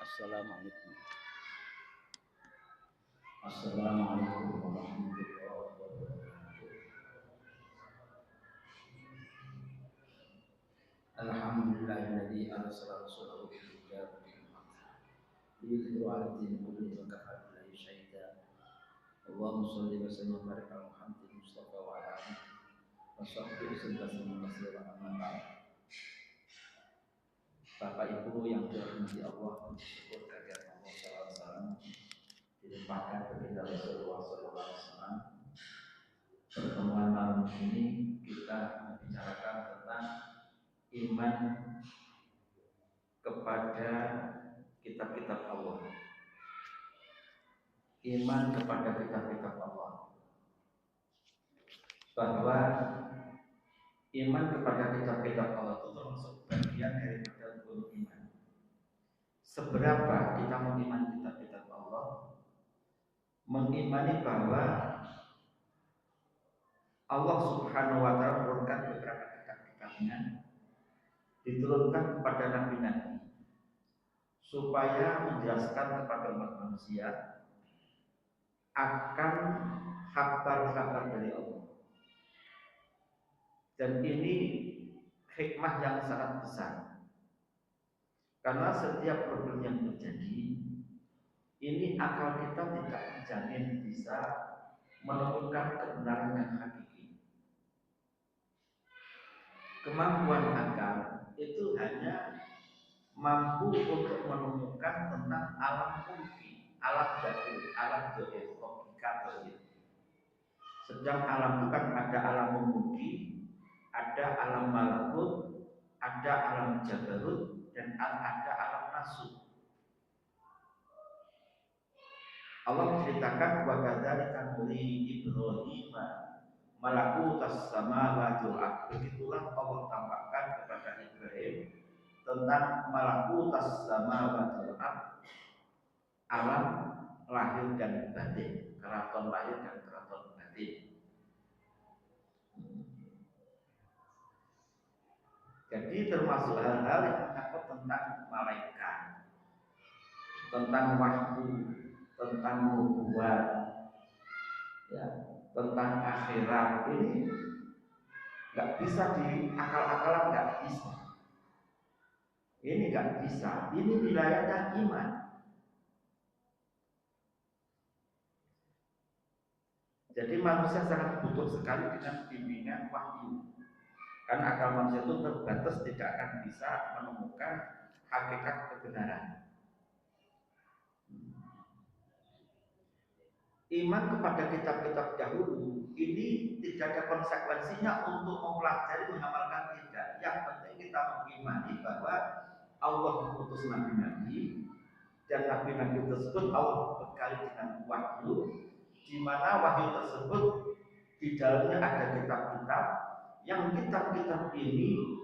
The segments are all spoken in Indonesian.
Assalamualaikum. Assalamualaikum warahmatullahi wabarakatuh. Alhamdulillahilladzi arsala rasulahu bil huda wa dinil haqq liyudhhirahu 'ala dini kullihi wa kafa billahi shahida. Allahumma shalli wa sallim wa barik ala Muhammadin Mustafa wa ala alihi wa sahbihi sallallahu alaihi wasallam. Bapak Ibu yang dirahmati Allah, bersyukur kehadirat Allah SAW dilimpahkan kepada Rasulullah SAW. Pertemuan malam ini kita membicarakan tentang iman kepada kitab-kitab Allah. Iman kepada kitab-kitab Allah. Bahwa iman kepada kitab-kitab Allah itu termasuk bagian daripada rukun iman. Seberapa kita mengimani kitab-kitab Allah, mengimani bahwa Allah Subhanahu wa Ta'ala menurunkan beberapa kitab-kitabnya, diturunkan kepada nabi-nabi supaya menjelaskan kepada umat manusia akan kabar-kabar dari Allah. Dan ini hikmah yang sangat besar, karena setiap problem yang terjadi ini akal kita tidak menjamin bisa menemukan kebenaran yang hakiki. Kemampuan akal itu hanya mampu untuk menemukan tentang alam mungkin, alam jatuh, alam jodoh, logika begitu. Sedang alam itu kan ada alam mungkin, ada alam malakut, ada alam jabarut, dan ada alam nasuk. Allah menceritakan wa kadzalika nuri Ibrahim malakutas samawati wal ardh. Begitulah Allah tampakkan kepada Ibrahim tentang malakutas samawati wal ardh, alam lahir dan batin, keraton lahir dan keraton batin. Jadi termasuk hal-hal yang menyangkut tentang malaikat, tentang wahyu, tentang nubuat, ya, tentang akhirat. Ini nggak bisa diakal-akalan, nggak bisa. Ini nggak bisa. Ini wilayahnya iman. Jadi manusia sangat butuh sekali dengan bimbingan wahyu. Karena akal manusia itu terbatas, tidak akan bisa menemukan hakikat kebenaran. Iman kepada kitab-kitab dahulu ini tidak ada konsekuensinya untuk mempelajari, mengamalkan, tidak. Yang penting kita mengimani bahwa Allah mengutus nabi-nabi, dan nabi-nabi tersebut Allah bekali dengan wahyu, di mana wahyu tersebut di dalamnya ada kitab-kitab, yang kitab-kitab ini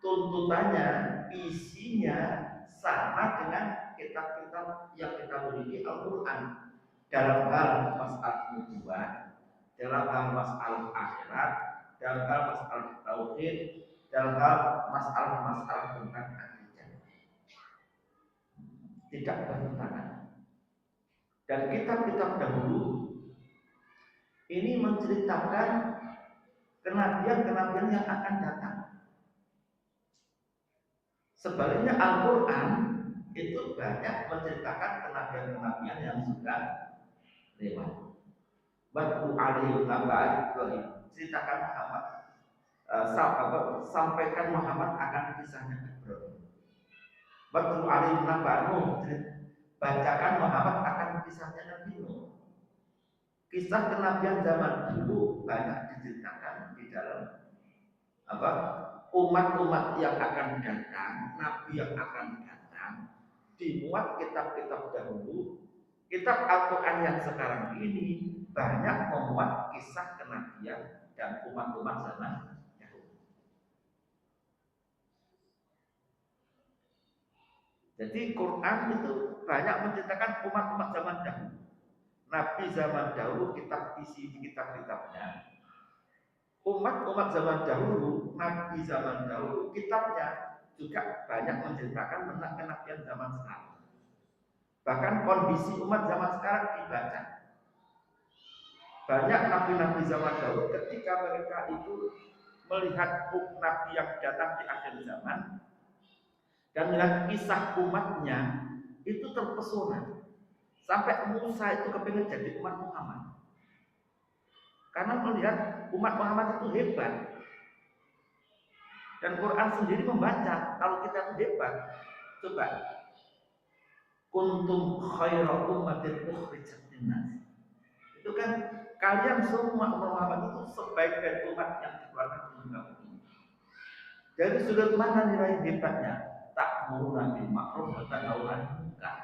tuntutannya, isinya sama dengan kitab-kitab yang kita miliki Al-Quran, dalam hal masalah nubuat, dalam hal masalah akhirat, dalam hal masalah tauhid, dalam hal masalah tentang akidah. Tidak bertentangan. Dan kitab-kitab dahulu ini menceritakan kenabian-kenabian yang akan datang. Sebaliknya Al-Quran itu banyak menceritakan kenabian-kenabian yang sudah lewat. Batu alaihi naba'i Ibrahim, ceritakan Muhammad, sampaikan Muhammad akan kisahnya Ibrahim. Batu alaihi naba'i, bacakan Muhammad akan kisahnya Nabi Nuh. Kisah kenabian zaman dulu banyak diceritakan di dalam umat-umat yang akan datang, nabi yang akan datang, dimuat kitab-kitab dahulu. Kitab Al-Quran yang sekarang ini banyak memuat kisah kenabian dan umat-umat zaman dahulu. Jadi Quran itu banyak menceritakan umat-umat zaman dahulu. Nabi zaman dahulu, kitab isi di kitab-kitabnya. Umat-umat zaman dahulu, nabi zaman dahulu, kitabnya juga banyak menceritakan tentang kenabian zaman sekarang. Bahkan kondisi umat zaman sekarang dibaca. Banyak nabi-nabi zaman dahulu ketika mereka itu melihat nabi yang datang di akhir zaman dan melihat kisah umatnya itu terpesona. Sampai Musa itu kepingin jadi umat Muhammad. Karena melihat umat Muhammad itu hebat. Dan Quran sendiri membaca kalau kita itu hebat. Coba. Kuntum khairu ummatin ukhrijat linnas. Itu kan kalian semua umat Muhammad itu sebaik-baik umat yang dikeluarkan di muka bumi. Dari sudut mana nilai hebatnya? Ta'muruna bil ma'ruf wa tanhauna 'anil munkar.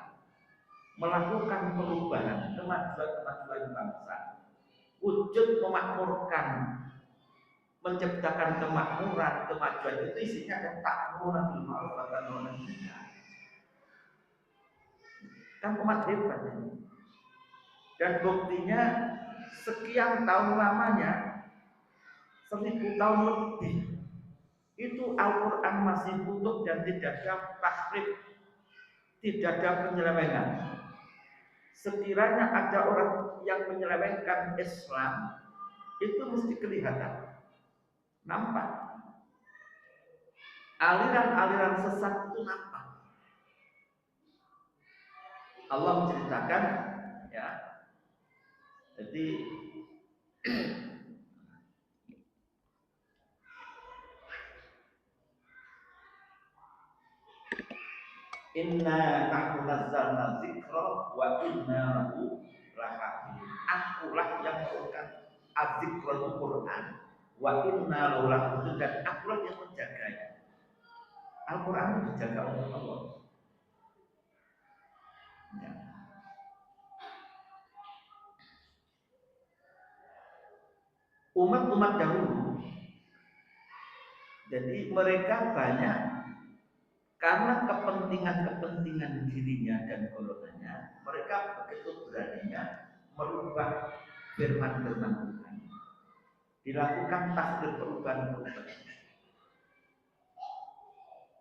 Melakukan perubahan, kemajuan bangsa. Wujud memakmurkan, menciptakan kemakmuran, kemajuan itu isinya kan ta'muruna bil ma'ruf wa tanhauna 'anil munkar. Kan umat hebat ini. Dan buktinya sekian tahun lamanya, 1000 tahun lebih, itu Al-Quran masih utuh dan tidak ada tahrif, tidak ada penyelewengan. Sekiranya ada orang yang menyelewengkan Islam, itu mesti kelihatan, nampak. Aliran-aliran sesat itu nampak. Allah menceritakan, ya. Jadi inna nahnu nazzalna dzikra wa inna lahu lahafizun. Akulah yang menurunkan az-zikrul Quran wa inna lahu lahafizun, dan akulah yang menjaganya. Al-Quran itu dijaga oleh Allah. Ya. Umat-umat dahulu, jadi mereka banyak karena kepentingan dirinya dan golongannya, mereka begitu beraninya merubah firman-firman Tuhan. Dilakukan takdir perubahan-perubahan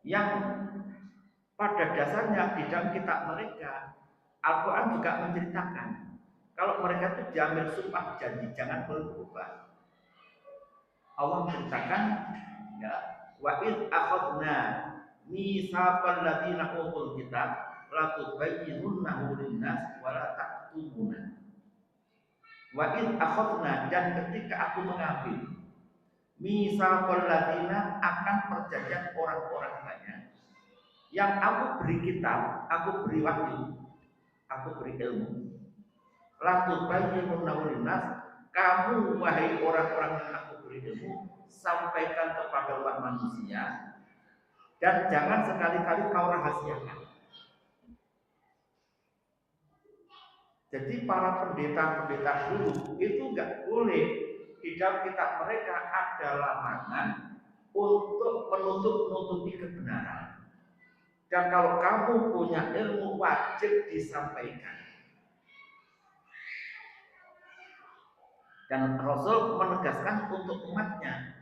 yang pada dasarnya di dalam kitab mereka, Al-Quran juga menceritakan kalau mereka itu diambil sumpah janji jangan berubah. Allah menceritakan, ya, wa id akhadna mitsaqal ladzina utul kitab la tubayyinunnahu linnas wa la taktumunah. Wa id akhadna, dan ketika aku mengambil mitsaqal ladzina, akan perjanjian orang-orang banyak yang aku beri kitab, aku beri wahyu, aku beri ilmu. La tubayyinunnahu linnas, kamu wahai orang-orang yang aku beri ilmu, sampaikan kepada umat manusia dan jangan sekali-kali kau rahasiakan. Jadi para pendeta-pendeta dulu itu enggak boleh, di dalam kitab mereka ada larangan untuk menutup-nutupi kebenaran. Dan kalau kamu punya ilmu wajib disampaikan. Dan Rasul menegaskan untuk umatnya.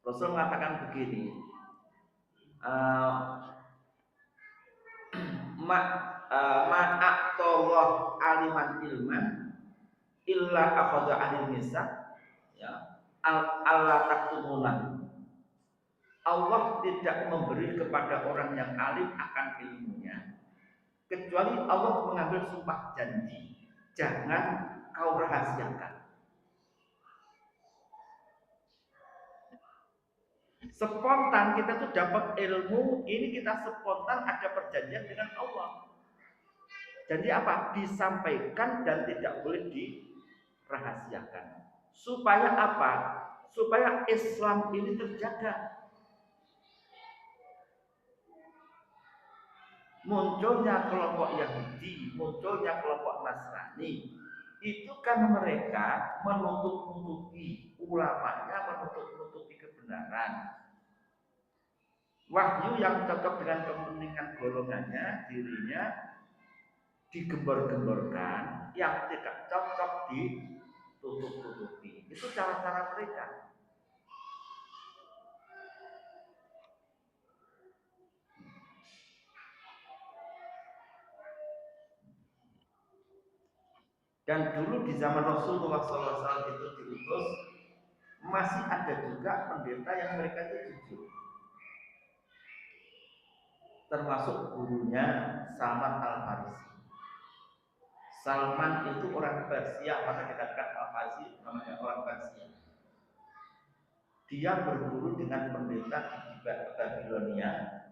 Rasul mengatakan begini, ma'aqtullah aliman ilman illa akhadha anil misa, ya, Allah taktumunah. Allah tidak memberi kepada orang yang alim akan ilmunya kecuali Allah mengambil sumpah janji, jangan kau rahasiakan. Spontan kita tuh dapat ilmu ini, kita spontan ada perjanjian dengan Allah. Jadi apa? Disampaikan dan tidak boleh dirahasiakan. Supaya apa? Supaya Islam ini terjaga. Munculnya kelompok Yahudi, munculnya kelompok Nasrani, itu kan mereka menutup-nutupi ulamanya, menutup-nutupi kebenaran. Wahyu yang cocok dengan kepentingan golongannya, dirinya digembar-gemborkan, yang tidak cocok ditutup-tutupi. Itu cara-cara mereka. Dan dulu di zaman Rasulullah SAW itu diutus, masih ada juga pendeta yang mereka itu jujur, termasuk gurunya Salman Al-Farisi. Salman itu orang Persia, maka dikatakan Al-Farisi namanya orang Persia. Dia berguru dengan pendeta di Babilonia.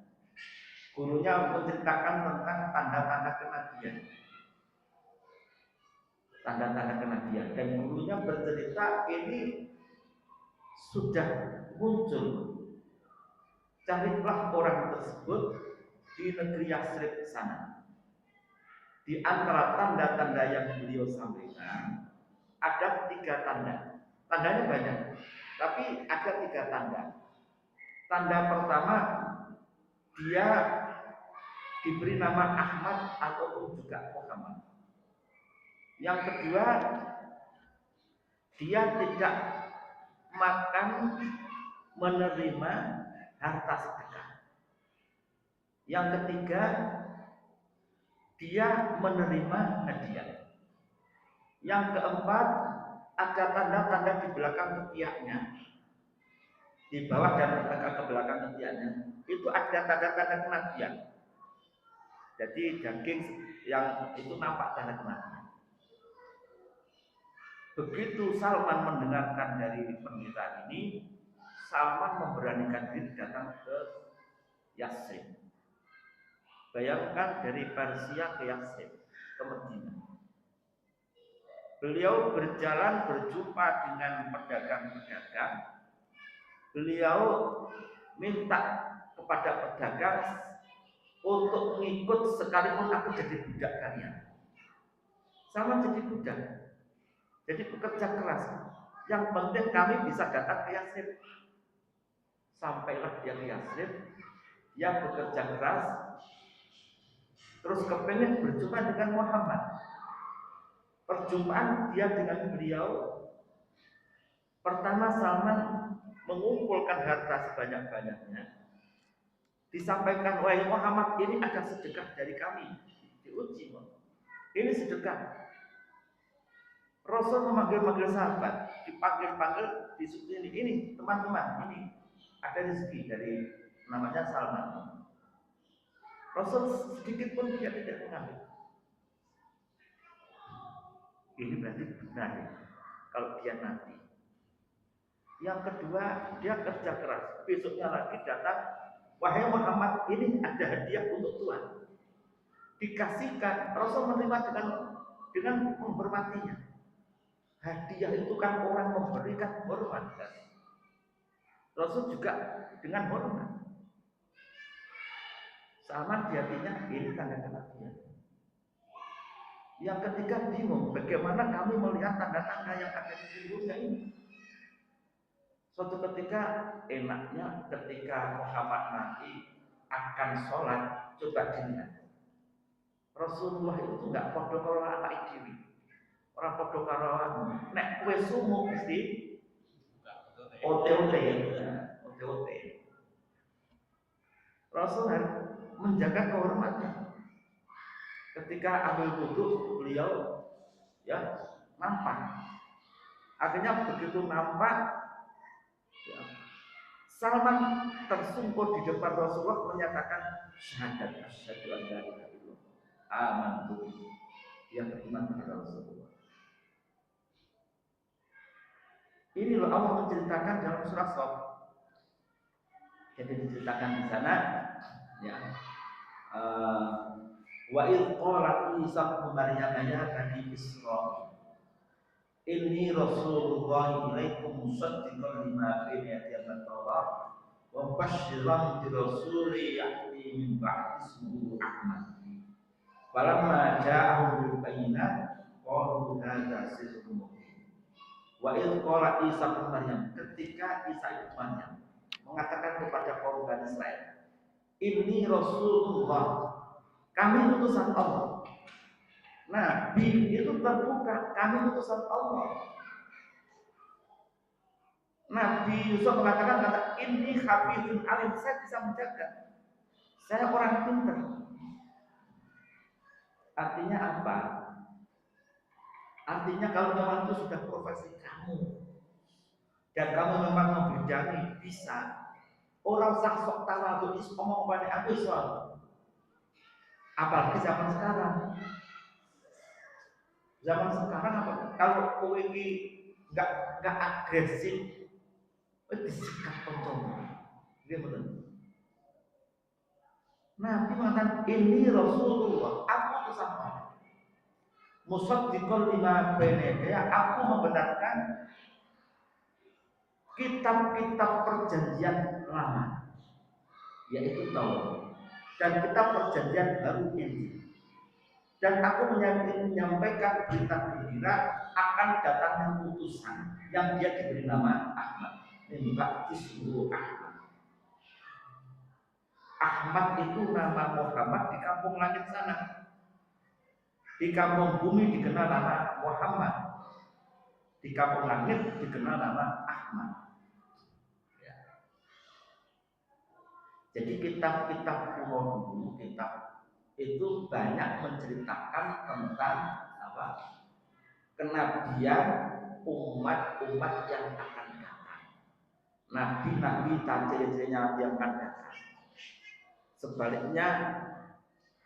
Gurunya menceritakan tentang tanda-tanda kenabian. Tanda-tanda kenabian. Dan gurunya bercerita ini sudah muncul. Carilah orang tersebut di negeri Yasrib sana. Di antara tanda-tanda yang beliau sampaikan ada 3 tanda. Tandanya banyak, tapi ada 3 tanda. Tanda pertama, dia diberi nama Ahmad ataupun juga Muhammad. Yang kedua, dia tidak makan menerima harta sedekah. Yang ketiga, dia menerima hadiah. Yang keempat, ada tanda-tanda di belakang ketiaknya. Di bawah dan ke belakang ketiaknya itu ada tanda-tanda kenabian. Jadi daging yang itu nampak tanda kenabian. Begitu Salman mendengarkan dari pendeta ini, Salman memberanikan diri datang ke Yasrib. Bayangkan dari Persia ke Yasrib, ke Madinah. Beliau berjalan berjumpa dengan pedagang-pedagang. Beliau minta kepada pedagang untuk mengikut sekalipun aku jadi budak kalian. Sama jadi budak, jadi pekerja keras. Yang penting kami bisa datang ke Yasrib. Sampailah dia ke Yasrib, dia bekerja keras, terus kepengen berjumpa dengan Muhammad. Perjumpaan dia dengan beliau, pertama Salman mengumpulkan harta sebanyak-banyaknya. Disampaikan, wahai Muhammad, ini ada sedekah dari kami. Diuji, ini sedekah. Rasul memanggil-manggil sahabat, dipanggil-panggil, disuruh ini teman-teman, ini ada rezeki dari namanya Salman. Rasul sedikit pun dia tidak mengambil. Ini berarti benar ya, kalau dia nabi. Yang kedua, dia kerja keras. Besoknya lagi datang, wahai Muhammad, ini ada hadiah untuk Tuhan. Dikasihkan, Rasul menerima dengan menghormatinya. Hadiah itu kan orang memberikan hormat. Rasul juga dengan hormat. Sama di hatinya, ini tanda kenabian. Yang ketiga, bingung bagaimana kami melihat tanda-tanda yang ada di tubuhnya ini. Suatu ketika, enaknya ketika Muhammad nanti akan sholat, coba dilihat. Rasulullah itu nggak podo kalau anak dewi. Orang podo kalau nek kue sumu mesti OTOT. Rasul menjaga kehormatan. Ketika ambil wudhu, beliau ya nampak. Akhirnya begitu nampak, ya, Salman tersungkur di depan Rasulullah menyatakan syahadat asyhadu an la ilaha illallah amantu bihi. Dia beriman kepada Rasulullah. Ini loh Allah menceritakan dalam surah Shaf. Jadi diceritakan di sana, ya. Wa idh qala Isa ibnu Maryam ya bani Israil inni rasulullah ilaikum musaddiqan lima bayna yaday at-taurat wa mubasysyiran bi rasulin ya'ti min ba'di ismihi Ahmad. Falamma ja'ahum bil bayyinat qalu hadza sihrun mubin. Wa idh qala Isa ibnu Maryam, ketika Isa ibnu Maryam mengatakan kepada kaum Bani Israil, inni rasulullah, kami utusan Allah. Nabi itu terbuka, kami utusan Allah. Nabi Yusuf mengatakan, ini hafizun alim, saya bisa menjaga. Saya orang pintar. Artinya apa? Artinya kalau memang itu sudah profesi kamu dan kamu memang membidangi, bisa. Orang usah sok tawadhu is omong pada aku Islam. Apalagi zaman sekarang. Zaman sekarang apa? Kalau kowe iki enggak agresif, disikat koncomu. Dia betul. Nabi mengatakan ini Rasulullah, aku utusan Allah. Musaddiqan lima baina yadayya, aku membenarkan kitab-kitab perjanjian lama, yaitu Taurat, dan kitab perjanjian baru ini. Dan aku menyampaikan berita gembira akan datangnya utusan yang dia diberi nama Ahmad. Ini Ismuhu Ahmad. Ahmad itu nama Muhammad di kampung langit sana. Di kampung bumi dikenal nama Muhammad. Di kampung langit dikenal nama Ahmad. Ya. Jadi kitab-kitab kuno dulu, kitab itu banyak menceritakan tentang apa? Kenabian umat-umat yang akan datang. Nabi-nabi ciri-cirinya yang akan datang. Sebaliknya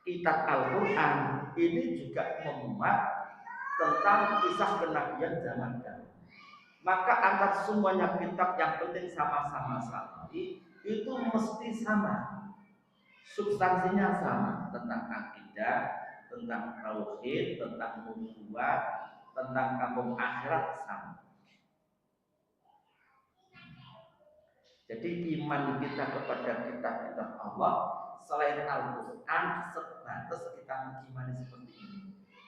kitab Al-Quran ini juga memuat tentang kisah kenabian zaman dahulu. Maka antara semuanya kitab yang penting sama-sama itu mesti sama, substansinya sama, tentang akidah, tentang tauhid, tentang nubuwah, tentang kampung akhirat sama. Jadi iman kita kepada kitab-kitab Allah selain Al-Quran sebatas kita mengimani seperti ini.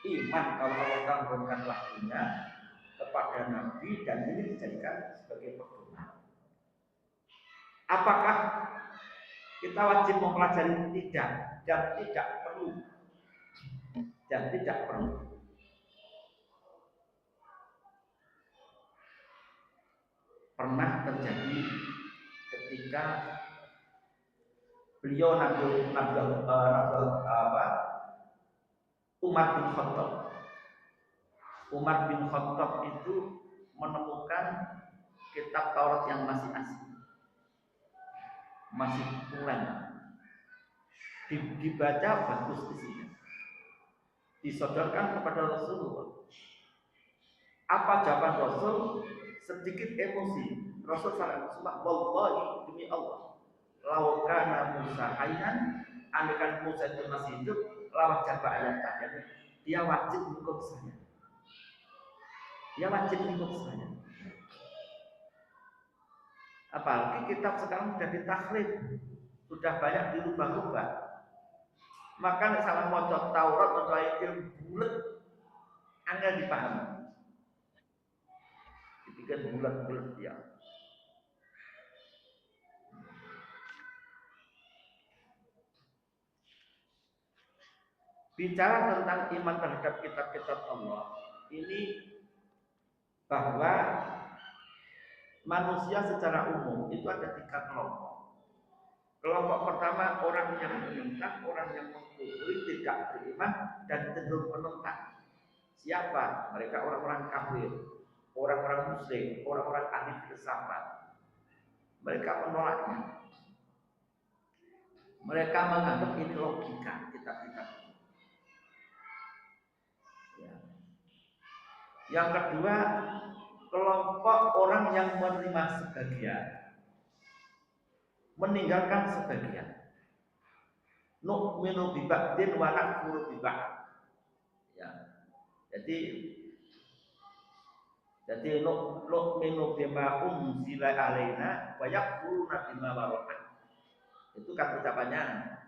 Iman kalau Allah turunkan waktunya kepada Nabi dan ini dijadikan sebagai pedoman. Apakah kita wajib mempelajari? Tidak, dan tidak perlu. Dan tidak perlu. Pernah terjadi ketika beliau Umar bin Khattab. Umar bin Khattab itu menemukan kitab Taurat yang masih asli, masih tulen, dibaca bagus isinya, disodorkan kepada Rasulullah. Apa jawaban Rasul? Sedikit emosi. Rasul SAW, wallahi demi Allah, lau kana Musa hayyan, andaikan Musa itu masih hidup, lawat jaba ayat tadi, dia wajib mengikut saya. Dia wajib mengikut saya. Apalagi kitab sekarang sudah ditahrif, sudah banyak dirubah-rubah. Maka nek salah maca Taurat atau ayat bulet, angel dipahami. Dibikin bulat-bulat ya. Bicara tentang iman terhadap kitab-kitab Allah, ini bahwa manusia secara umum itu ada 3 kelompok. Kelompok pertama orang yang menentang, orang yang mengkufuri, tidak beriman dan cenderung menentang. Siapa? Mereka orang-orang kafir, orang-orang muslim, orang-orang ahli filsafat. Mereka menolaknya. Mereka menganggap ini logika kitab-kitab. Yang kedua, kelompok orang yang menerima sebagian, meninggalkan sebagian. Nu'minu bi ba'din wa nakfuru bi ba'd. Ya. Jadi nu'minu bima unzila alaina wa yakfuruna bima wara'an. Itu kan ucapannya,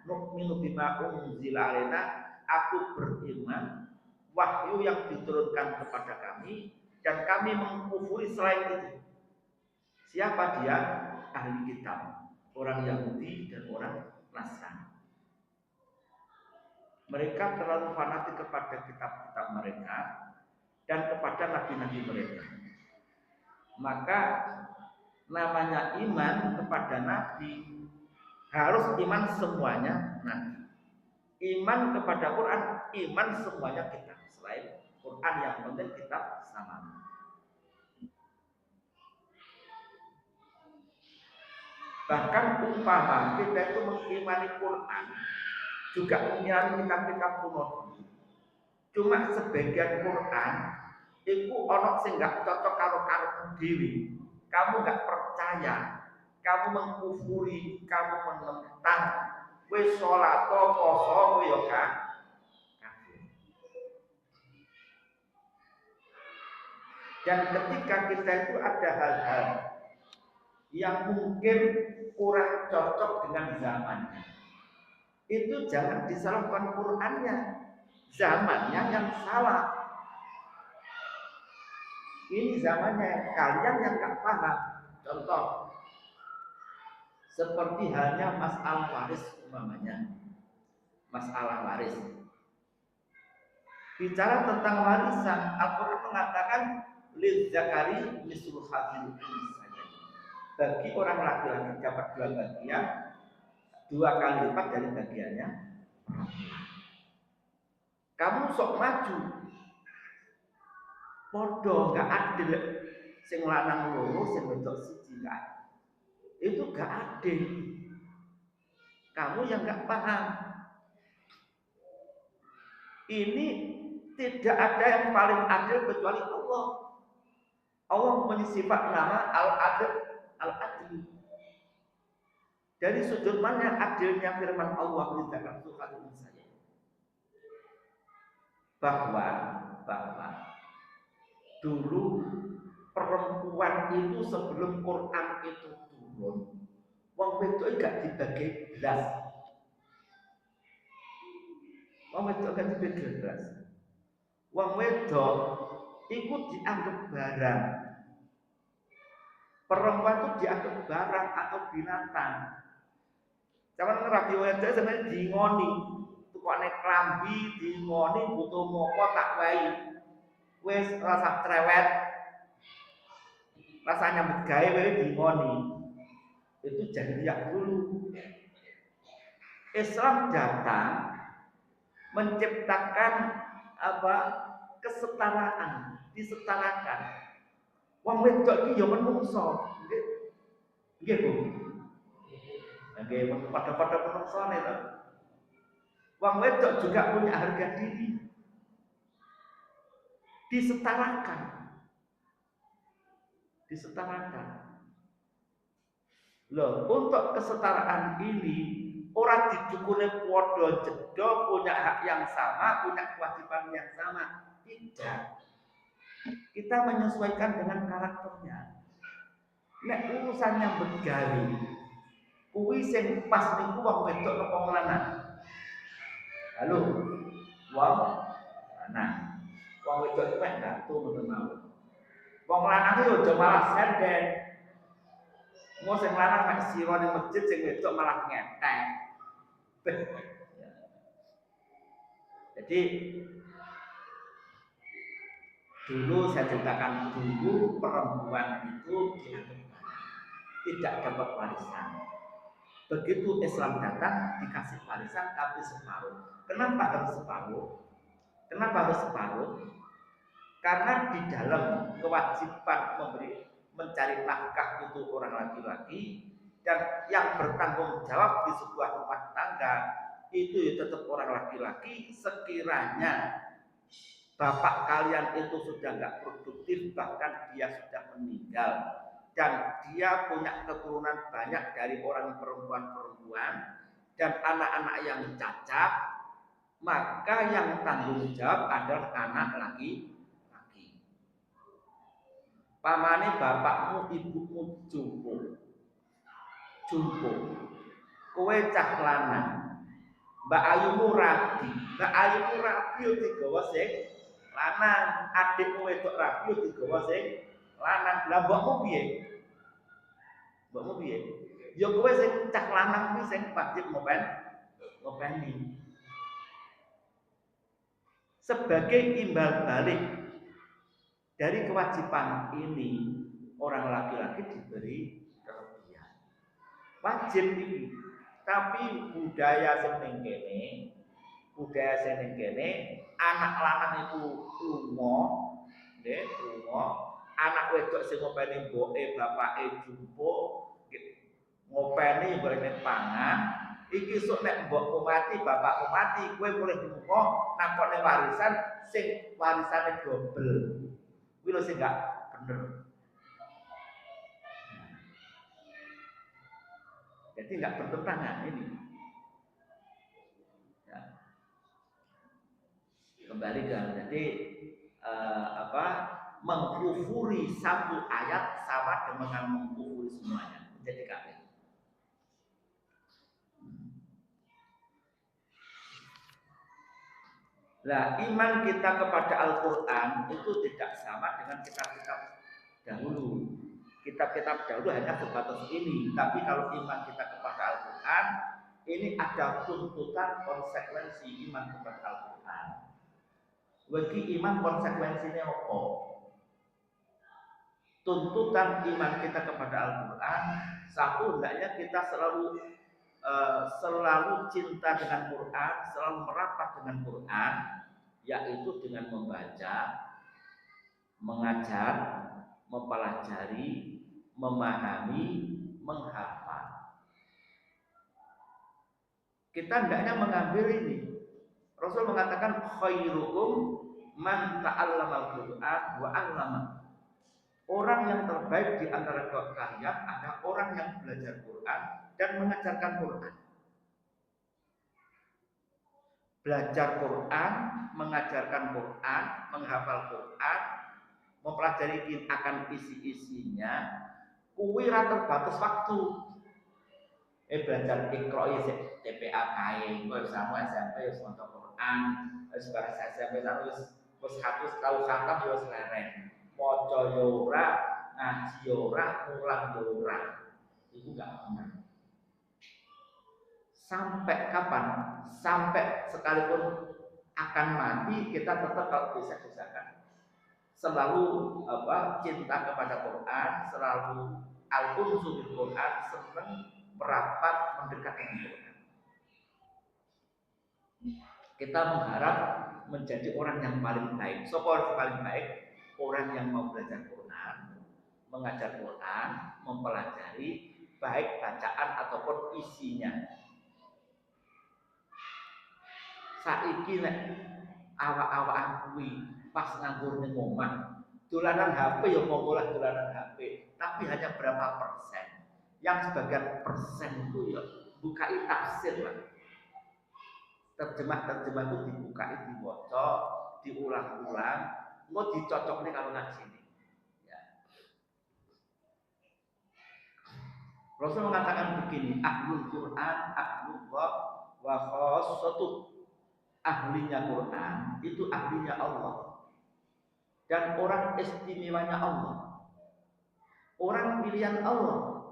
nu'minu bima unzila alaina, aku beriman wahyu yang diturunkan kepada kami dan kami mengkufuri selain itu. Siapa dia? Ahli kitab, orang Yahudi dan orang Nasrani. Mereka terlalu fanatik kepada kitab-kitab mereka dan kepada nabi-nabi mereka. Maka namanya iman kepada nabi harus iman semuanya nabi. Iman kepada Quran, iman semuanya kitab selain Quran. Quran yang penting kitab sama. Bahkan umpama kita itu mengimani Quran juga mengimani kitab-kitab kuno. Cuma sebagian Quran itu ono sing gak cocok karo karepmu dhewe. Kamu gak percaya, kamu mengkufuri, kamu menentang. Wis salat poso ya kan. Dan ketika kita itu ada hal-hal yang mungkin kurang cocok dengan zamannya, itu jangan disalahkan Qurannya, zamannya yang salah. Ini zamannya kalian yang gak paham. Contoh, seperti halnya masalah waris umpamanya, masalah waris. Bicara tentang warisan, Al-Quran mengatakan lil zakari mislu hadzil unsayayn. Bagi orang laki-laki dapat dua bagian, dua kali lipat dari bagiannya. Kamu sok maju, podo nggak adil, sing lanang loro, sing wedok siji nggak. Itu nggak adil. Kamu yang nggak paham. Ini tidak ada yang paling adil kecuali Allah. Allah mempunyai sifat nama al-adil, al-adil. Dari sudut mana adilnya firman Allah menceritakan Tuhan saya bahwa dulu perempuan itu sebelum Quran itu turun, wong wedok gak dibagi belas, wong wedok gak dibagi belas, wong wedok ikut dianggap barang, perempuan itu dianggap barang atau binatang. Zaman rabi wedok sampeyan dingoni, tukane klambi dingoni butuh moko tak wae. Wis rasa cerewet, rasanya nyambut gawe wae dingoni. Itu jahiliyah dulu. Islam datang menciptakan kesetaraan, disetarakan. Wong wedok iki ya menungso, nggih. Nggih, Bu. Nggih, pada menungsone to. Wong wedok juga punya harga diri. Disetarakan. Loh, untuk kesetaraan ini orang dicukune podo jedo punya hak yang sama, punya kewajiban yang sama. Tidak. Kita menyesuaikan dengan karakternya. Nek urusannya bergali, kuwi sing pas niku wong wedok napa wong lanang? Halo. Wong lanang. Wong wedok itu gak tuh mboten mawon. Wong lanang yo aja malah senden. Mau sing lanang mek sira ning masjid, sing wedok malah ngetek. Jadi dulu saya ceritakan dulu perempuan itu tidak dapat warisan. Begitu Islam datang dikasih warisan tapi separuh. Kenapa harus separuh? Karena di dalam kewajiban mencari nafkah itu orang laki-laki, dan yang bertanggung jawab di sebuah rumah tangga itu ya tetap orang laki-laki. Sekiranya bapak kalian itu sudah nggak produktif, bahkan dia sudah meninggal dan dia punya keturunan banyak dari orang perempuan dan anak-anak yang cacat, maka yang tanggung jawab adalah anak laki-laki. Pamane bapakmu ibumu jumbo, kowe cah lanang, mbak ayumu rabi yo digawa sing lanang, adikmu wedok rabi yo digawa sing lanang. Lah mbokmu piye? Ya kowe sing cah lanang kuwi sing wajib ngopeni. Sebagai imbal balik dari kewajiban ini, orang laki-laki diberi kelebihan. Wajib ini. Tapi budaya sing kene budaya sing kene anak lanang iku lunga, nggih, lunga, anak wedok sing ngopeni mboke bapake jumpuk, ngopeni golek pangan, iki sok nek mbokmu mati, bapakmu mati, kowe boleh lunga nakone warisan sing warisane dobel. Kuwi lho sing gak bener. Jadi nggak bertentangan ini. Ya. Kembali ke jadi mengkufuri satu ayat sama dengan mengkufuri semuanya, menjadi kafir. Nah, iman kita kepada Al-Quran itu tidak sama dengan kitab-kitab dahulu. Kitab-kitab dahulu hanya sebatas ini, tapi kalau iman kita kepada Al-Quran, ini ada tuntutan konsekuensi iman kepada Al-Quran. Bagi iman konsekuensinya apa? Tuntutan iman kita kepada Al-Quran, satu hendaknya kita selalu cinta dengan Quran, selalu merapat dengan Quran, yaitu dengan membaca, mengajar, mempelajari, memahami, menghafal. Kita hendaknya mengambil ini. Rasul mengatakan khairukum man ta'allamal Qur'an wa 'allama. Orang yang terbaik di antara kalian adalah orang yang belajar Quran dan mengajarkan Quran. Belajar Quran, mengajarkan Quran, menghafal Quran, mempelajari akan isi-isinya, kuwi ra terbatas waktu. Belajar Iqra TPA kae, kok sama SMP wis maca Quran, wis bar SMP wis hapus tau khatam wis leren. Maca yo ora, ngaji yo ora, mulang yo ora. Itu enggak benar. Sampai kapan? Sampai sekalipun akan mati kita tetap kalau bisa-bisakan selalu cinta kepada Quran, selalu al-unsu bil Quran, senang merapat mendekat dengan Quran. Kita mengharap menjadi orang yang paling baik. Siapa orang paling baik? Orang yang mau belajar Quran, mengajar Quran, mempelajari baik bacaan ataupun isinya. Saiki nek awak-awak kuwi pas nganggur ning omah, dolanan HP ya monggo lah dolanan HP, tapi hanya berapa persen. Yang sebagian persen itu ya bukai tafsir lah. Terjemah-terjemah itu dibukai, dibaca, diulang-ulang, mau dicocoknya kalau ngaji ini. Ya. Rasul mengatakan begini, ahlul Quran, ahlullah, wa khassatuh. Ahlinya Quran itu ahlinya Allah dan orang istimewanya Allah, orang pilihan Allah.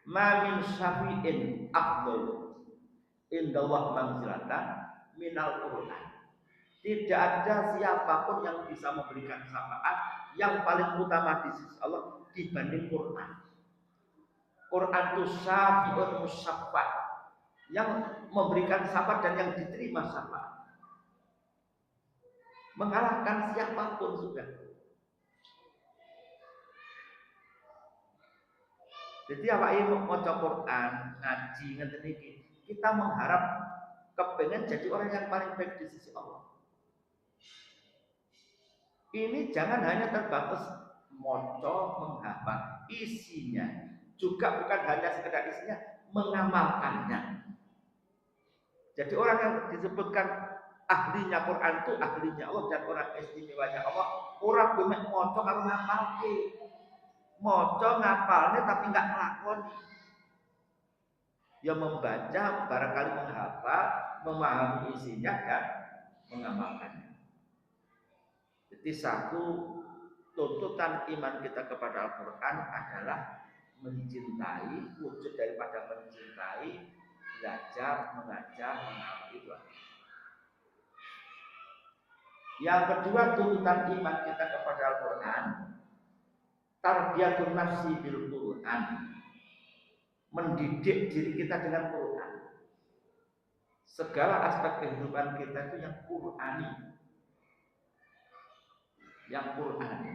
Ma min syafi'in afdal indallah manzilatan minal Quran. Tidak ada siapapun yang bisa memberikan syafaat yang paling utama di sisi Allah dibanding Quran. Quran itu syafi'un musyafa', yang memberikan syafaat dan yang diterima syafaat, mengalahkan siapapun sudah. Jadi awak ini maca Quran, ngaji ngeten iki, kita mengharap kepengen jadi orang yang paling baik di sisi Allah. Ini jangan hanya terbatas maca, menghafal, isinya juga bukan hanya sekedar isinya, mengamalkannya. Jadi orang yang disebutkan ahlinya Quran itu ahlinya Allah dan orang istimewanya Allah. Orang bemek moco kalau ngapal moco ngapalnya tapi nggak ngelakoni. Ya membaca, barangkali menghafal, memahami isinya dan mengamalkannya. Jadi satu tuntutan iman kita kepada Al-Quran adalah mencintai, wujud daripada mencintai, belajar, mengajar, menghafal itu. Yang kedua tuntutan iman kita kepada Al-Quran, tarbiyatun nafsi bil Quran, mendidik diri kita dengan Quran. segala aspek kehidupan kita itu yang Qur'ani, yang Qur'ani.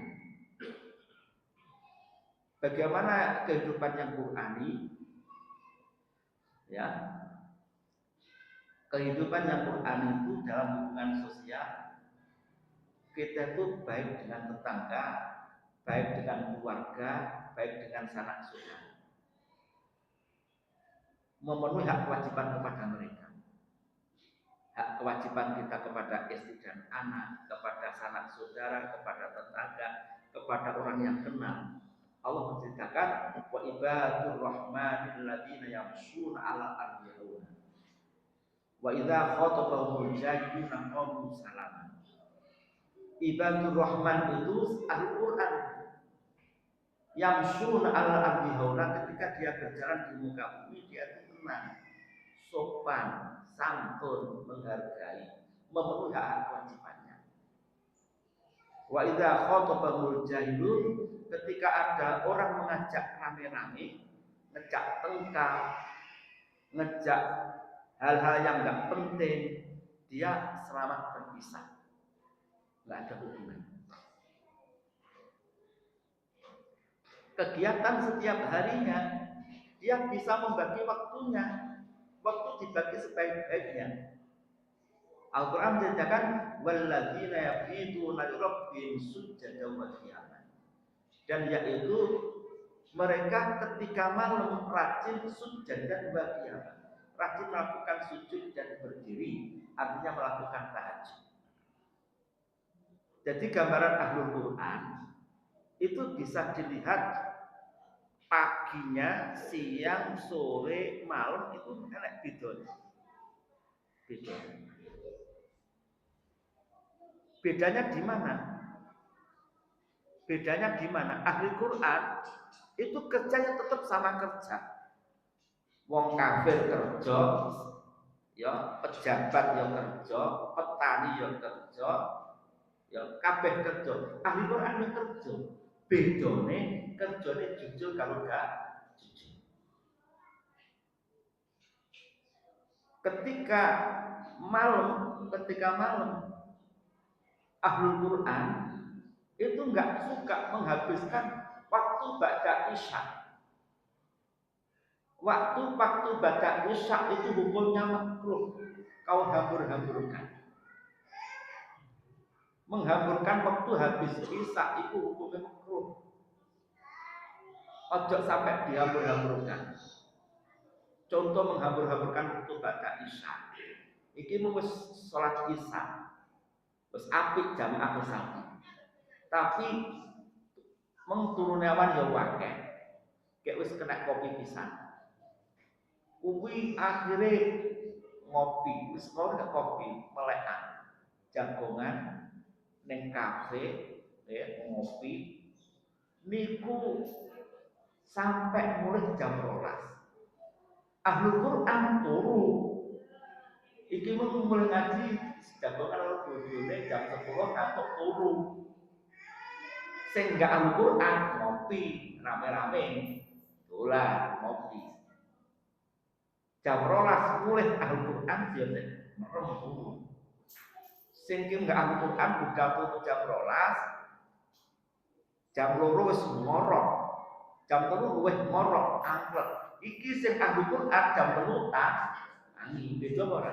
Bagaimana kehidupan yang Qur'ani? Ya, kehidupan yang Qur'ani itu dalam hubungan sosial kita itu baik dengan tetangga, baik dengan keluarga, baik dengan sanak saudara, memenuhi hak kewajiban kepada mereka. Hak kewajiban kita kepada istri dan anak, kepada sanak saudara, kepada tetangga, kepada orang yang kenal. Allah menceritakan wa ibadur rahmanil ladzina yamshuna 'alal ardi hauna wa idza khatabahumul jahiluna qalu salama. Ibadur rahman itu Al-Qur'an. Yamshuna 'alal ardi hauna, ketika dia berjalan di muka bumi dia itu tenang, sopan, santun, menghargai, memenuhi hak kewajibannya. Wa idza khatabahumul jahilun, ketika ada orang mengajak rame-rame, ngejak tengkar, ngejak hal-hal yang enggak penting, dia selamat berpisah, enggak ada hubungan. Kegiatan setiap harinya dia bisa membagi waktunya, waktu dibagi sebaik-baiknya. Al-Quran menceritakan walladzina yabituna lirabbihim sujjadan wa qiyama, dan yaitu mereka ketika malam rajin sujud dan wa qiyama, rajin melakukan sujud dan berdiri, artinya melakukan tahajud. Jadi gambaran Ahlul Quran itu bisa dilihat paginya, siang, sore, malam itu enak bedanya. Bedanya di mana? Bedanya di mana? Ahli Quran itu kerjanya tetap sama kerja. Wong kafir kerja, ya pejabat ya kerja, petani ya kerja, ya kabeh kerja. Ahli Quran ya kerja. Bedone kerjane jujur kalau enggak jujur. Ketika malam Ahlul Quran itu enggak suka menghabiskan waktu baca isya. Waktu baca isya itu hukumnya makruh, kau hambur-hamburkan. Menghamburkan waktu habis isya itu hukumnya makruh. Ojo sampai dihambur-hamburkan. Contoh menghambur-hamburkan waktu baca isya. Iki wis salat isya. Wis apik jamaah wis apik. Tapi mengturune awan ya akeh. Kayak wis kena kopi pisan. Kuwi akhire ngopi, wis ora kopi, melekan. Jagongan ning kafe, ya ngopi. Niku sampai mulai jam 12. Ahlul Quran turu. Iki mulai ngaji jagongan kalau bojone jam 10 ngantuk turu. Sing gak Ahlul Quran ngopi rame-rame. Dolan ngopi. Jam 12 mulai Ahlul Quran dia merem turu. Sing ki gak Ahlul Quran buka tutup jam 12. Jam 2 wis ngorok. Jam 3 wis ngorok angklek. Iki sing Ahlul Quran jam 3 angin beda ora?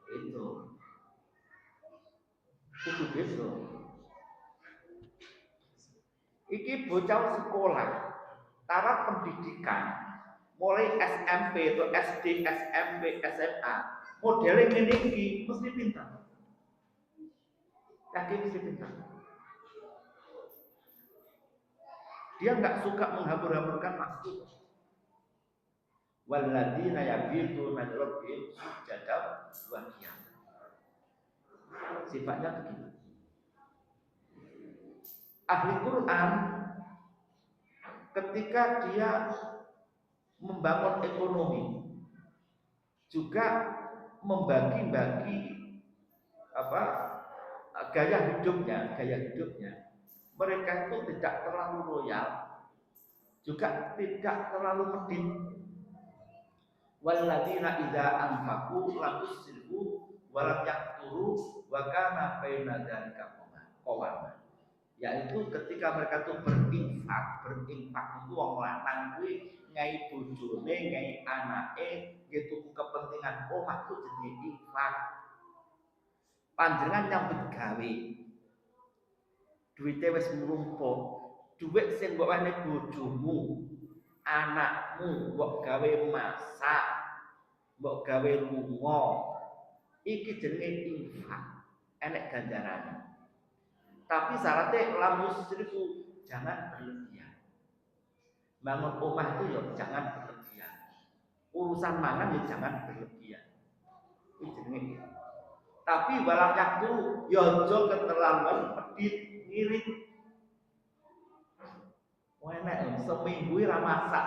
Itu. Kudu beda. Iki bocah sekolah, taraf pendidikan, mulai SMP atau SD, SMP, SMA, modelnya ngene iki mesti pintar. Yakin mesti pintar. Dia nggak suka menghambur-hamburkan waktu. Walladzina yabituna lirabbihim sujadan wa qiyama. Sifatnya begitu. Ahli Quran ketika dia membangun ekonomi juga membagi-bagi gaya hidupnya. Mereka itu tidak terlalu loyal, juga tidak terlalu medit. Walladzina idza anfaqu lam yusrifu wa lam yaqturu wa kana baina dzalika qawama. Yaitu ketika mereka tuh berinfak itu wong lanang kuwi ngai bojone, ngai anake, gitu kepentingan omah ku jenenge infak. Panjenengan nyambut gawe. Duite wis nglumpuk. Duit sing mbok wene bojomu, anakmu, mbok gawe masak, mbok gawe lunga. Iki jenenge infak. Enek ganjarane. Tapi syaratnya lam yusrifu, jangan berlebihan. Bangun omah itu ya jangan berlebihan. Urusan mangan ya jangan berlebihan. Itu jenenge. Tapi walam yaktu ya aja keterlaluan pedit ngirit. Enek seminggu ra masak.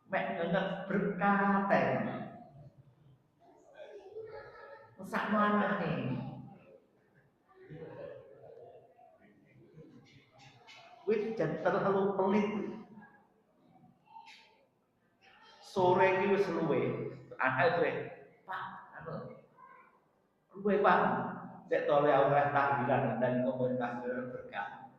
Mek ngenes berkah teh. Mesakno anake. Wis jan terlalu pelit. Sore iki wis luwe. Akhire, Pak, luwe Pak. Cek tole oleh tahlilan dan komunitas berkah.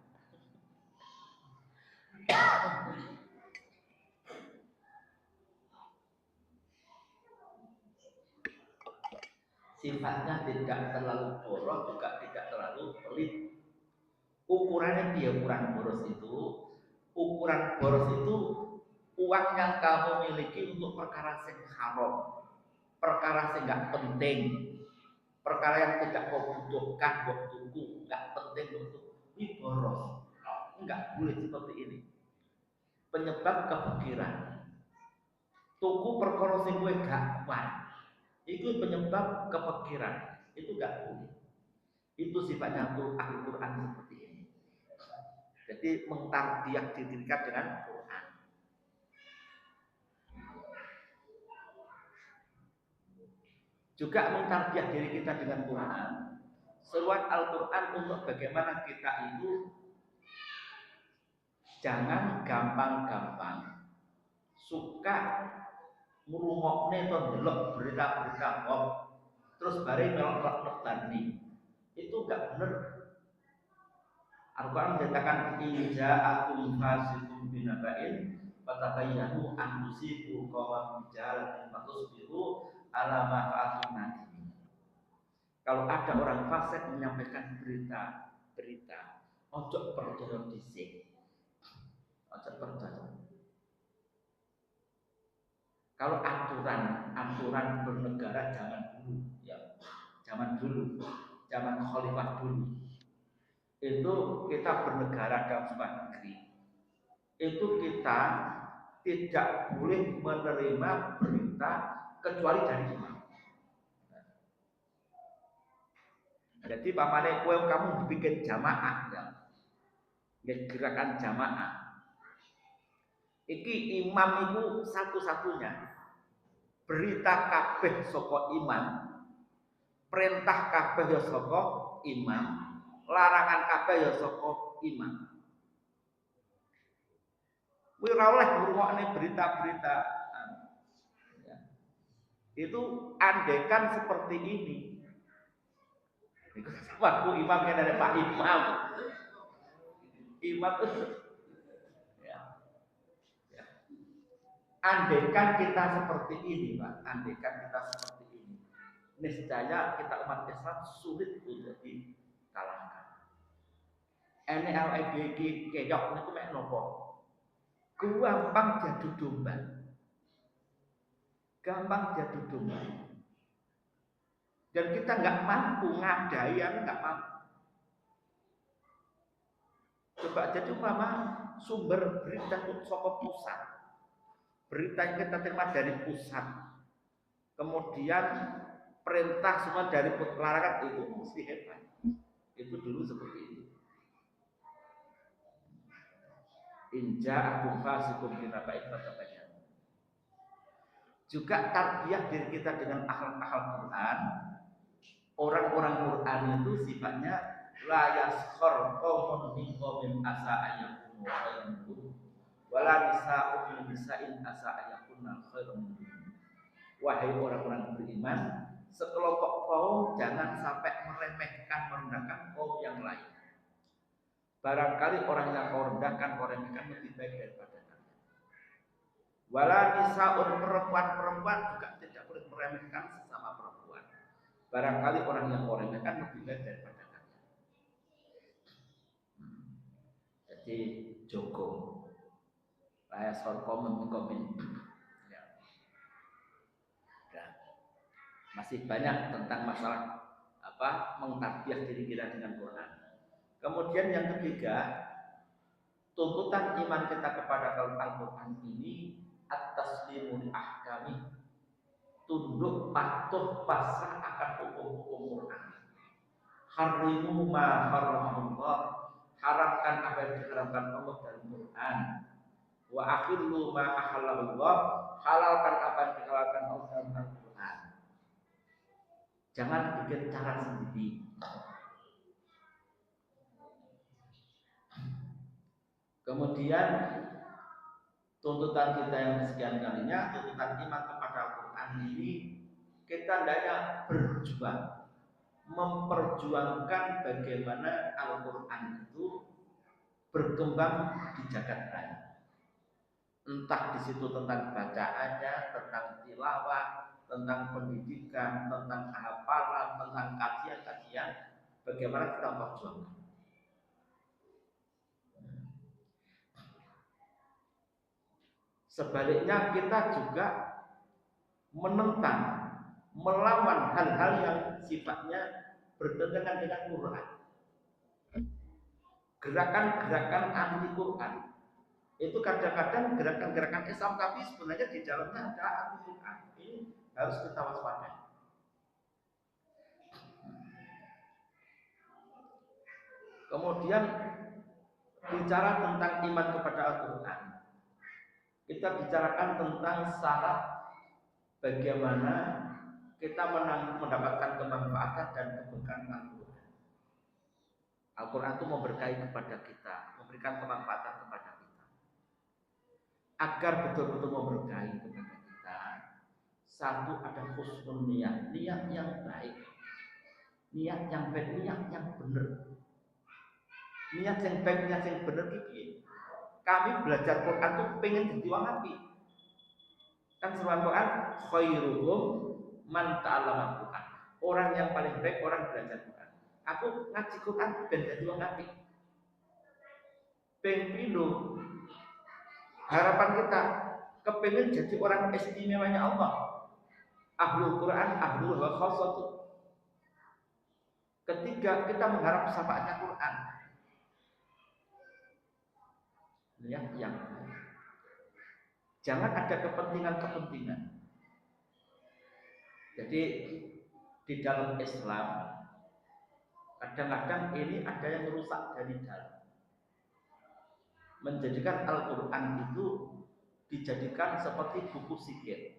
Sifatnya tidak terlalu boros juga tidak terlalu pelit. Ukurannya dia ukuran boros itu. Ukuran boros itu uang yang kamu miliki untuk perkara yang haram, perkara yang nggak penting, perkara yang tidak kau butuhkan buat tuku, nggak penting untuk ini boros. Nggak boleh seperti ini. Penyebab kefikiran. Tuku perkara sing kowe gak kuat. Itu penyebab kefikiran. Itu gak boleh. Itu sifatnya Al-Quran seperti ini. Jadi mengtarbiah didirikan dengan Quran. Juga mengtarbiah diri kita dengan Quran. Seruan Al-Quran untuk bagaimana kita itu jangan gampang-gampang suka ngrungokne to ndelok berita-berita hoax terus bareng melok-melok tani. Itu enggak benar. Al-Quran menyatakan inja akum fasikum binaba'in fatabayyanu an tusibu qauman bijalatin fatusbihu ala ma fa'altum nadim. Kalau ada orang fasik menyampaikan berita, ojo percaya dhisik. Ojo percaya. Kalau aturan bernegara zaman dulu, ya, zaman khalifah dulu, itu kita bernegara dalam sebuah negeri, itu kita tidak boleh menerima berita kecuali dari imam. Jadi pamane kowe kamu bikin jamaah ya, gerakan jamaah. Iki imam itu satu-satunya. Berita kabeh saka imam, perintah kabeh ya saka imam, larangan kabeh ya saka imam. Kuwi ora oleh ngrungokne berita-berita. Ya. Itu andekan seperti ini. Waktu imamnya dari Pak Imam. Imam itu andekan kita seperti ini, Pak. Andekan kita seperti ini, niscaya kita umat Islam sulit untuk dikalahkan. NLBG keyok niku mek nopo? Gampang jadu domba. Gampang jadu domba. Dan kita nggak mampu ngadai, nggak mampu. Coba jadi umpama sumber berita saka pusat. Berita yang kita terima dari pusat, kemudian perintah semua dari larangan, itu mesti hebat. Itu dulu seperti ini. Inja akum fasikum binaba'in fatabayyanu. Juga tarbiyah diri kita dengan akhlak Quran. Orang-orang Quran itu sifatnya la yaskhar qaumun min qaumin asa ayyakunu khairan minhum wala nisa'un min nisa'in asa ayyakuna khairan minhum. Wahai orang-orang beriman, sekelompok kaum jangan sampai meremehkan, merendahkan kaum yang lain. Barangkali orang yang kau rendahkan, kau remehkan lebih baik daripada kalian. Wala nisaun, perempuan-perempuan juga tidak boleh meremehkan sesama perempuan. Barangkali orang yang kau remehkan lebih baik daripada kalian. Jadi Joko Raya Sorkom mengkomen. Masih banyak tentang masalah mengtarbiyah diri kita dengan Quran. Kemudian yang ketiga, tuntutan iman kita kepada Al-Quran ini at-taslimu li ahkami, tunduk patuh pasrah akan hukum-hukum Quran. Harimu ma haramahullah, haramkan apa yang diharamkan Allah dalam Quran. Wa akhillu ma ahallallah, halalkan apa yang dihalalkan Allah dalam Al-Quran. Jangan bikin cara sendiri. Kemudian tuntutan kita yang sekian kalinya, tuntutan iman kepada Al-Quran ini, kita hendaknya berjuang, memperjuangkan bagaimana Al-Quran itu berkembang di jagat raya. Entah di situ tentang bacaannya, tentang tilawah, tentang pendidikan, tentang hafalan, tentang kajian-kajian, bagaimana kita memperjuangkan. Sebaliknya kita juga menentang, melawan hal-hal yang sifatnya bertentangan dengan Quran. Gerakan-gerakan anti Quran itu kadang-kadang gerakan-gerakan Islam, tapi sebenarnya di dalamnya ada anti Quran. Ini harus kita waspadai. Kemudian bicara tentang iman kepada Al-Quran, kita bicarakan tentang syarat bagaimana kita mendapatkan kemanfaatan dan keberkahan Al-Quran. Al-Quran itu memberkahi kepada kita, memberikan kemanfaatan kepada kita. Agar betul-betul memberkahi kepada kita, satu ada husnul niat, niat yang baik, niat yang baik, niat yang benar. Niat yang baik, niat yang benar gitu. Kami belajar Quran itu pengen jadi wong apik. Kan seruan Quran, khairuhum man ta'allama Quran. Orang yang paling baik orang belajar Quran. Aku ngaji Quran ben dadi wong apik. Ping pindho harapan kita kepengin jadi orang istimewanya Allah. Ahlul Quran, ahlul khassatu. Ketiga, kita mengharap syafaatnya Quran. Ya, yang jangan ada kepentingan-kepentingan. Jadi di dalam Islam kadang-kadang ini ada yang merusak dari dalam, menjadikan Al-Quran itu dijadikan seperti buku zikir.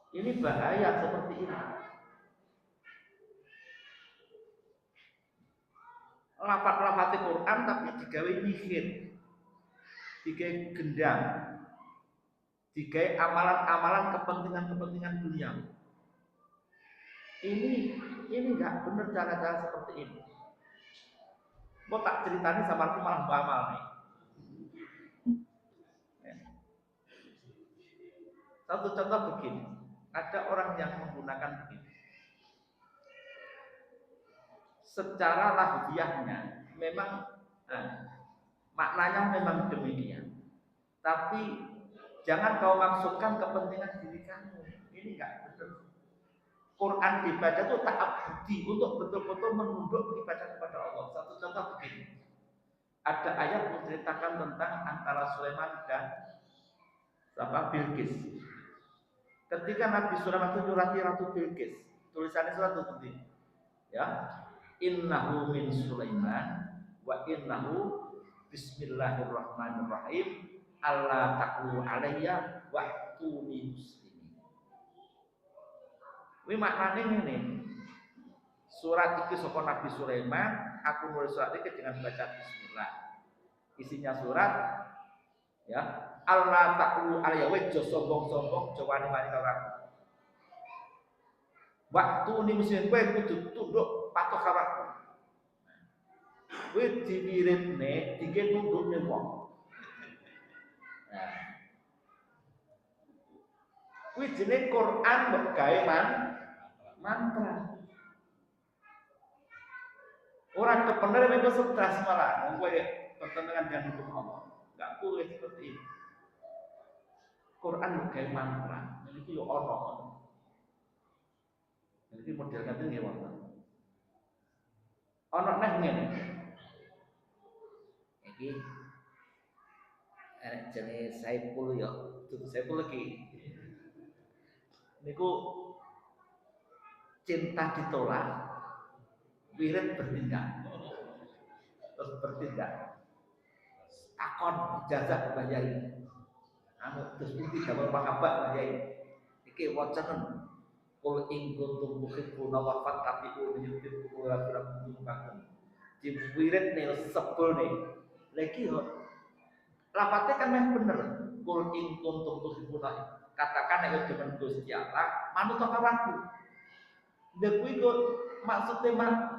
Ini bahaya seperti ini. Lafaz-lafaz Quran tapi digawe nyihir, digawe gendang, digawe amalan-amalan kepentingan-kepentingan dunia. Ini enggak benar cara-cara seperti ini. Mau tak ceritanya sama aku malah bamal nih. Satu contoh begini, ada orang yang menggunakan begini. Secara lahiriahnya memang maknanya memang demikian. Tapi jangan kau maksudkan kepentingan diri kamu. Ini enggak benar. Quran dibaca itu ta'abbudi untuk betul-betul menunduk ibadah kepada Allah. Satu contoh begini. Ada ayat menceritakan tentang antara Sulaiman dan Bilqis. Ketika Nabi Sulaiman itu nyurati Ratu Bilqis, tulisannya surat itu ya, innahu min Sulaiman wa innahu bismillahirrahmanirrahim alla taqulu alayya wa'tuni muslimin. Kuwi maknane ngene. Surat iki saka Nabi Sulaiman, aku nulis surat iki dengan baca bismillah. Isinya surat ya, Allah ta'ala alayya wa sombong-sombong jawani wani karo aku. Waktu ini musim kowe kudu tunduk patuh karo aku. Kowe diwiritne dike tundukne wong. Nah, kuwi jenenge Quran mbok gawe mantra. Orang kebenaran itu stres malah, wong kowe bertentangan dengan hukum Allah. Enggak boleh seperti itu. Quran kayak mantra, itu yo ono. Jadi model kadang ya wonten. Ono neh ngene. Iki jenis Saiful ya, itu Saiful lagi. Niku cinta ditolak, wirid bertindak. Terus bertindak. Takon ijazah Mbah Yai. Anu terus iki damel mahabbah Mbah Yai. Iki wacanen kul in kuntum tuhibbuna wa fattabi'u yuhibbukum wa yuhibbukum. Diwirid nih sebel nih. Lagi kok lafate kan memang bener. Kul in kuntum tuhibbuna. Katakan nek demen Gusti Allah, manut karo aku. Lha kuwi kok maksude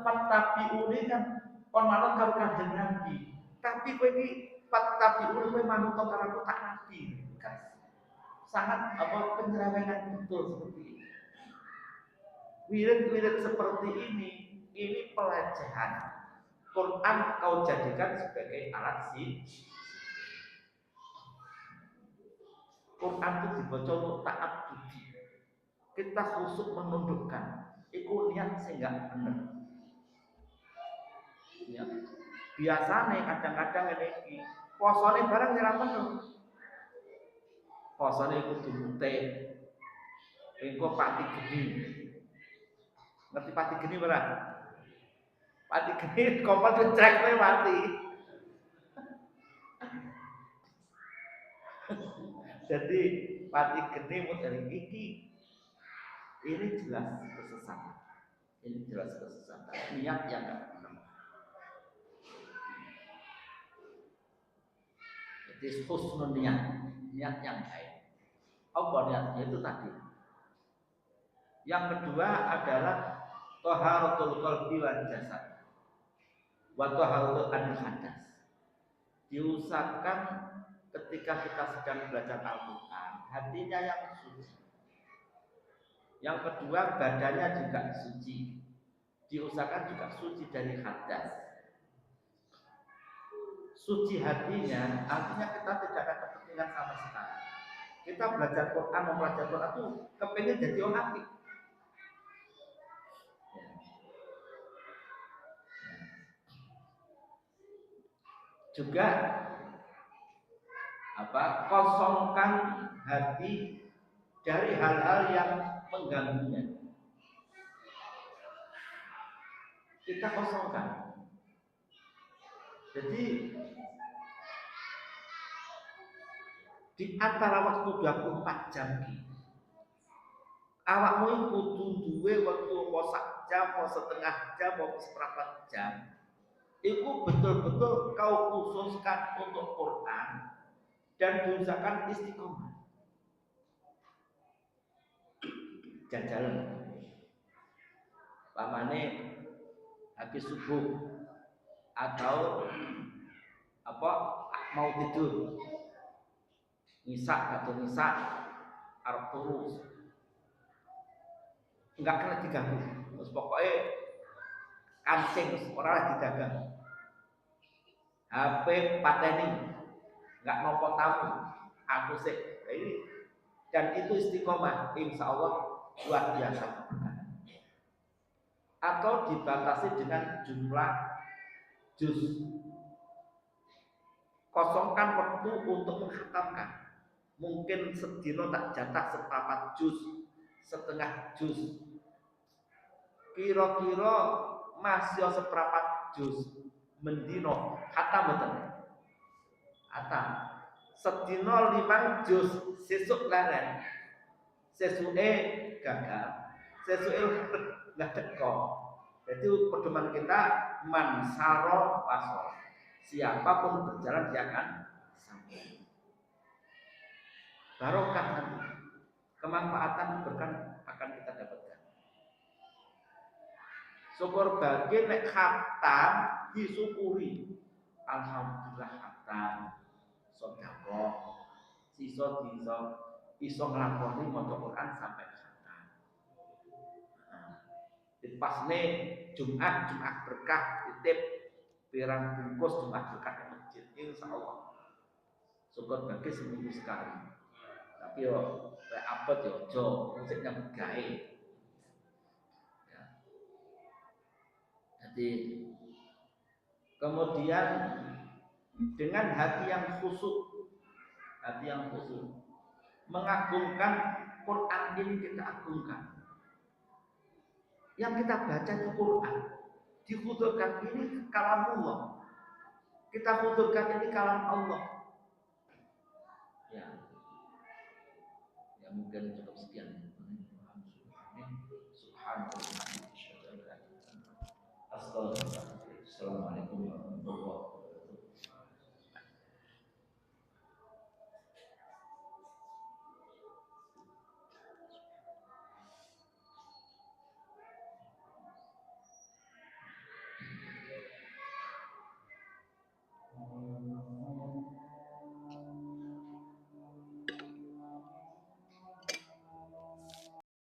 fattabi'u ini kan kon manut karo Kanjeng Nabi. Tapi kowe iki fattabi'u kowe manut karo aku tak nabi. Sangat penyelewengan betul seperti ini. Wirid-wirid seperti ini pelecehan. Quran kau jadikan sebagai alat Quran itu dibaca untuk taat budi. Kita khusus menundukkan. Itu niat sehingga benar. Ya. Biasanya kadang-kadang ini posone barang nyerang bener. Posone kudu mute. Engko pati geni. Ngerti pati geni ora? Pati geni kompon dicek kowe mati. Jadi pati geni model iki ini jelas kesesatan. Ini jelas kesesatan. Niat yang enggak benar. Jadi husnul niat yang baik. Apa niatnya itu tadi? Yang kedua adalah thaharatul qalbi wal jasad. Wa thaharatul hadas. Diusahakan ketika kita sedang belajar Al-Quran, hatinya yang suci. Yang kedua, badannya juga suci. Diusahakan juga suci dari hadas. Suci hatinya, artinya kita tidak ada kepentingan sama sekali. Kita belajar Quran, membaca Quran itu kepengen jadi orang apik. Juga kosongkan hati dari hal-hal yang mengganggunya. Kita kosongkan. Jadi di antara waktu 24 jam ini, awakmu kudu duwe waktu mau sak jam, mau setengah jam, mau seperempat jam. Itu betul-betul kau khususkan untuk Quran dan diusahakan istiqomah. Jajalan. Pamane habis subuh atau mau tidur. Nisa arep turu. Enggak kena diganggu. Terus pokoknya kancing orang didagang. HP pateni, enggak nopo tamu. Aku sih ini dan itu istiqomah, insya Allah luar biasa. Atau dibatasi dengan jumlah juz. Kosongkan waktu untuk menghatamkan. Mungkin sedino tak jatah seperempat juz, setengah juz. Kira-kira masih seperempat juz mendino hatam betul. Hatam. Sedino 5 juz sesuk leren. Sesuke gagal. Sesuke enggak teko. Jadi pedoman kita mansaro wasol. Siapapun berjalan dia akan sampai. Barokah nanti, kemanfaatan berkah akan kita dapatkan. Syukur bagi nek khatam disyukuri. Alhamdulillah khatam. Sedekah. Iso nglakoni maca Quran sampai khatam. Pas nih Jumat berkah titip pirang bungkus Jumat berkah di masjid, insya Allah syukur bagi seminggu sekali. Tapi yo abot yo jo musiknya gawe ya. Jadi kemudian dengan hati yang khusyuk mengagungkan Quran ini kita agungkan. Yang kita baca itu Quran, dikhuturkan ini kalam Allah. Kita khuturkan ini kalam Allah. Ya. Ya mungkin cukup sekian. Subhanallah. Astagfirullah.